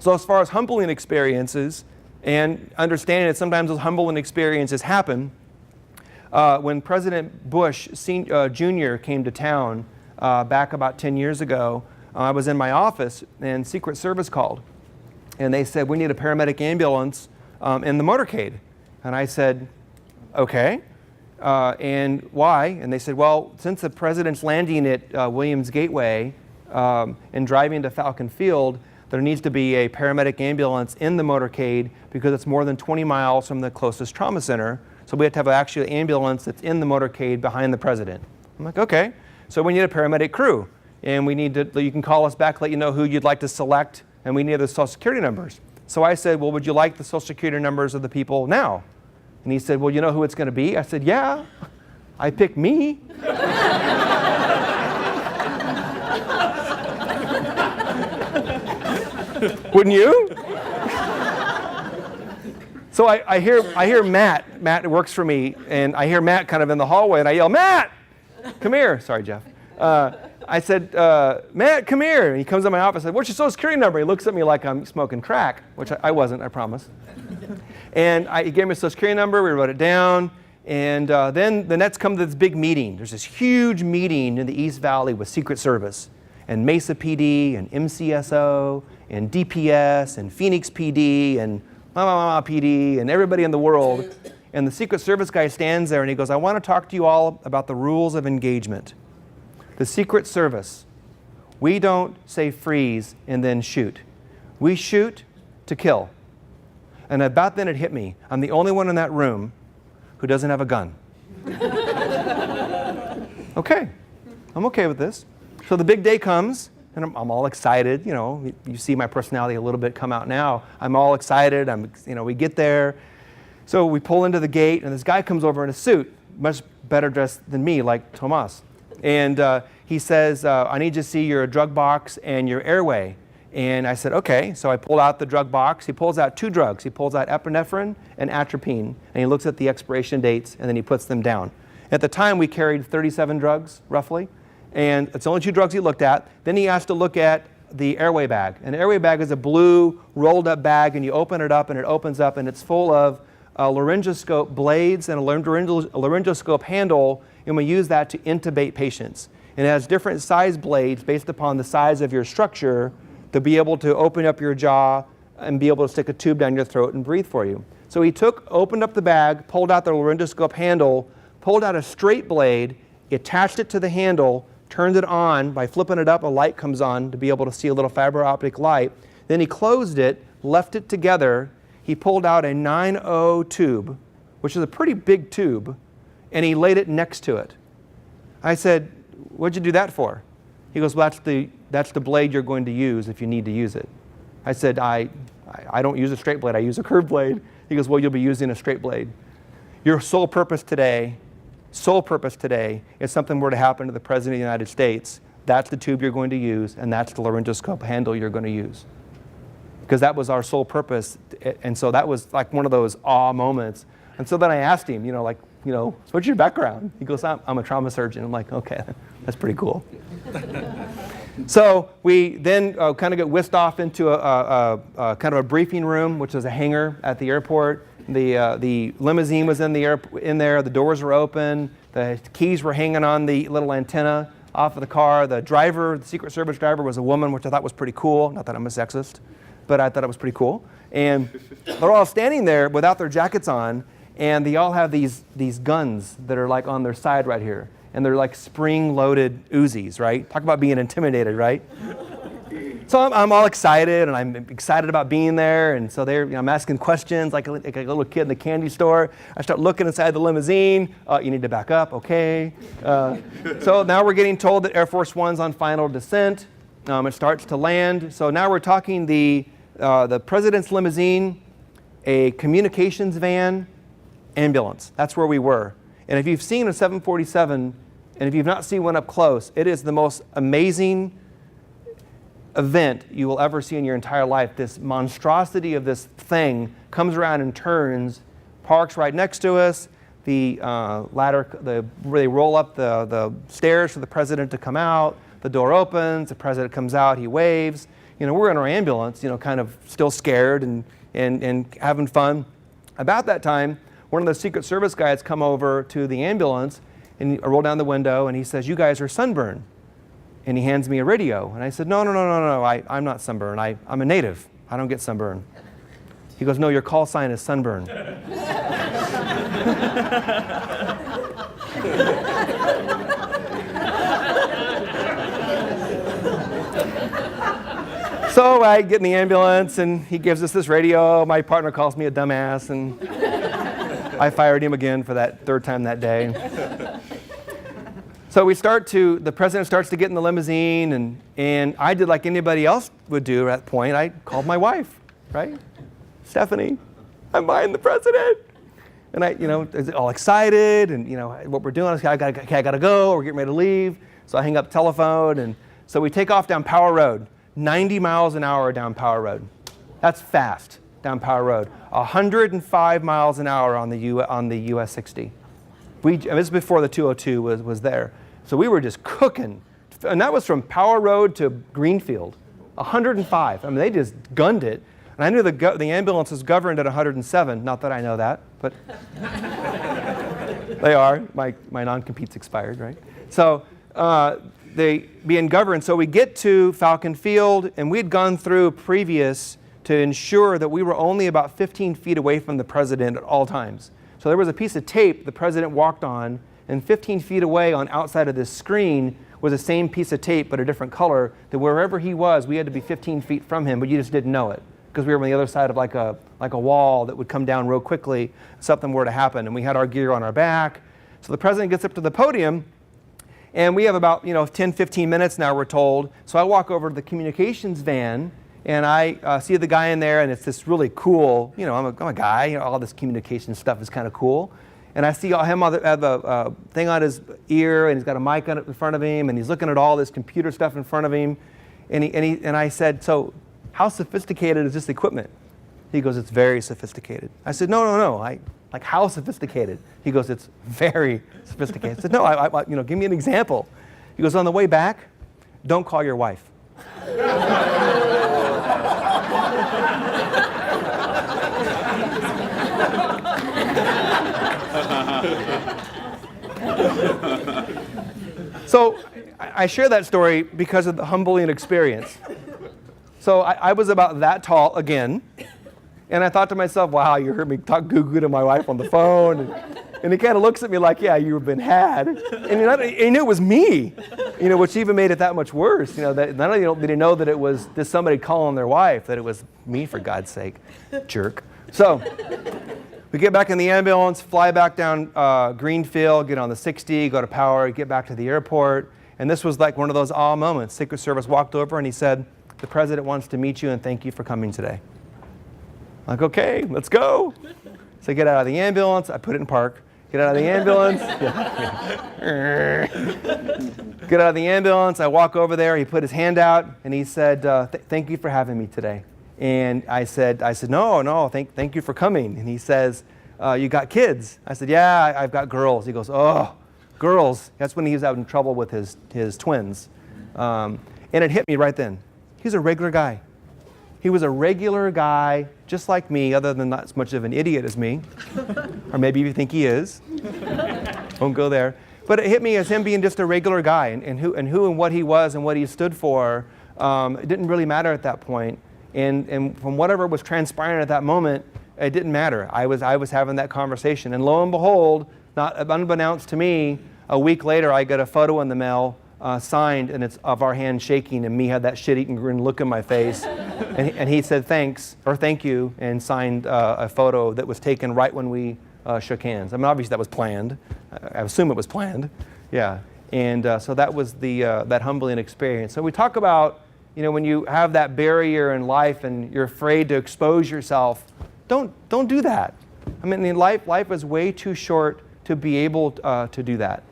So as far as humbling experiences and understanding that sometimes those humbling experiences happen, when President Bush Jr. came to town back about 10 years ago, I was in my office and Secret Service called. And they said, we need a paramedic ambulance in the motorcade. And I said, okay. And why? And they said, well, since the president's landing at Williams Gateway and driving to Falcon Field, there needs to be a paramedic ambulance in the motorcade because it's more than 20 miles from the closest trauma center. So we have to have actually an ambulance that's in the motorcade behind the president. I'm like, okay. So we need a paramedic crew. And we need to, you can call us back, let you know who you'd like to select, and we need the social security numbers. So I said, well, would you like the social security numbers of the people now? And he said, well, you know who it's going to be? I said, yeah, I picked me. Wouldn't you? So I hear Matt. Matt works for me, and I hear Matt kind of in the hallway, and I yell, Matt, come here. Sorry, Jeff. I said, Matt, come here. And he comes in my office and said, what's your social security number? He looks at me like I'm smoking crack, which I wasn't, I promise. And he gave me a social security number. We wrote it down. And then the next comes this big meeting. There's this huge meeting in the East Valley with Secret Service and Mesa PD and MCSO and DPS and Phoenix PD and PD and everybody in the world. And the Secret Service guy stands there and he goes, I want to talk to you all about the rules of engagement. The Secret Service, we don't say freeze and then shoot. We shoot to kill. And about then it hit me. I'm the only one in that room who doesn't have a gun. Okay, I'm okay with this. So the big day comes, and I'm all excited. You know, you see my personality a little bit come out now. I'm all excited. We get there. So we pull into the gate, and this guy comes over in a suit, much better dressed than me, like Tomas. And he says, I need to see your drug box and your airway. And I said, okay. So I pulled out the drug box. He pulls out 2 drugs. He pulls out epinephrine and atropine. And he looks at the expiration dates, and then he puts them down. At the time, we carried 37 drugs, roughly. And it's only 2 drugs he looked at. Then he asked to look at the airway bag. And the airway bag is a blue, rolled-up bag, and you open it up, and it opens up, and it's full of laryngoscope blades and a laryngoscope handle, and we use that to intubate patients. And it has different size blades based upon the size of your structure to be able to open up your jaw and be able to stick a tube down your throat and breathe for you. So he opened up the bag, pulled out the laryngoscope handle, pulled out a straight blade, attached it to the handle, turned it on. By flipping it up, a light comes on to be able to see a little fiber optic light. Then he closed it, left it together. He pulled out a 9.0 tube, which is a pretty big tube, and he laid it next to it. I said, what'd you do that for? He goes, well, that's the blade you're going to use if you need to use it. I said, I don't use a straight blade, I use a curved blade. He goes, well, you'll be using a straight blade. Your sole purpose today is something were to happen to the President of the United States, that's the tube you're going to use, and that's the laryngoscope handle you're going to use. Because that was our sole purpose, and so that was like one of those awe moments. And so then I asked him, so what's your background? He goes, I'm a trauma surgeon. I'm like, okay, that's pretty cool. So we then kind of get whisked off into a kind of a briefing room, which was a hangar at the airport. The limousine was in there. The doors were open. The keys were hanging on the little antenna off of the car. The driver, the Secret Service driver, was a woman, which I thought was pretty cool. Not that I'm a sexist, but I thought it was pretty cool. And they're all standing there without their jackets on, and they all have these guns that are like on their side right here. And they're like spring-loaded Uzis, right? Talk about being intimidated, right? So I'm all excited, and I'm excited about being there. And so I'm asking questions like a little kid in the candy store. I start looking inside the limousine. You need to back up, okay. So now we're getting told that Air Force One's on final descent. It starts to land. So now we're talking the president's limousine, a communications van, ambulance. That's where we were. And if you've seen a 747, and if you've not seen one up close, it is the most amazing event you will ever see in your entire life. This monstrosity of this thing comes around and turns, parks right next to us. The where they roll up the stairs for the president to come out. The door opens, the president comes out, he waves. we're in our ambulance, kind of still scared and having fun. About that time, one of the Secret Service guys come over to the ambulance, and I roll down the window, and he says, "You guys are sunburned." And he hands me a radio. And I said, no, I'm not sunburned. I'm a native. I don't get sunburned. He goes, "No, your call sign is sunburn." So I get in the ambulance, and he gives us this radio. My partner calls me a dumbass, and I fired him again for that third time that day. So the president starts to get in the limousine, and I did like anybody else would do at that point. I called my wife, right? "Stephanie, I'm behind the president." And I, all excited, and what we're doing is I gotta go. We're getting ready to leave. So I hang up the telephone, and so we take off down Power Road, 90 miles an hour down Power Road. That's fast down Power Road. 105 miles an hour on the US 60. This is before the 202 was there. So we were just cooking. And that was from Power Road to Greenfield. 105. I mean, they just gunned it. And I knew the ambulance was governed at 107. Not that I know that, but they are. My non-compete's expired, right? So they being governed. So we get to Falcon Field, and we'd gone through previous to ensure that we were only about 15 feet away from the president at all times. So there was a piece of tape the president walked on, and 15 feet away on outside of this screen was the same piece of tape but a different color, that wherever he was, we had to be 15 feet from him, but you just didn't know it because we were on the other side of like a wall that would come down real quickly if something were to happen, and we had our gear on our back. So the president gets up to the podium, and we have about 10, 15 minutes now, we're told. So I walk over to the communications van, and I see the guy in there, and it's this really cool, I'm a guy, all this communication stuff is kind of cool. And I see him have a thing on his ear, and he's got a mic on it in front of him, and he's looking at all this computer stuff in front of him. And I said, "So how sophisticated is this equipment?" He goes, "It's very sophisticated." I said, No. Like, how sophisticated? He goes, "It's very sophisticated." I said, "No, give me an example." He goes, "On the way back, don't call your wife." So I share that story because of the humbling experience. So I was about that tall again, and I thought to myself, wow, you heard me talk goo-goo to my wife on the phone, and he kind of looks at me like, yeah, you've been had. And he knew it was me, which even made it that much worse. That not only did he know that it was just somebody calling their wife, that it was me, for God's sake, jerk. So we get back in the ambulance, fly back down Greenfield, get on the 60, go to Power, get back to the airport. And this was like one of those awe moments. Secret Service walked over and he said, "The president wants to meet you and thank you for coming today." I'm like, okay, let's go. So I get out of the ambulance, I put it in park. Get out of the ambulance. Get out of the ambulance, I walk over there, he put his hand out and he said, "Thank you for having me today." And I said, no, thank you for coming. And he says, "You got kids?" I said, "Yeah, I've got girls." He goes, "Oh, girls." That's when he was out in trouble with his twins. And it hit me right then. He's a regular guy. He was a regular guy, just like me, other than not as much of an idiot as me. Or maybe you think he is. Won't go there. But it hit me as him being just a regular guy, and who and what he was and what he stood for. It didn't really matter at that point. And from whatever was transpiring at that moment, it didn't matter. I was having that conversation. And lo and behold, not unbeknownst to me, a week later I got a photo in the mail signed, and it's of our hand shaking, and me had that shit-eating grin look in my face. And he said thanks, or thank you, and signed a photo that was taken right when we shook hands. I mean, obviously that was planned. I assume it was planned. Yeah. And so that was that humbling experience. So we talk about, when you have that barrier in life and you're afraid to expose yourself, don't do that. I mean, life is way too short to be able to do that.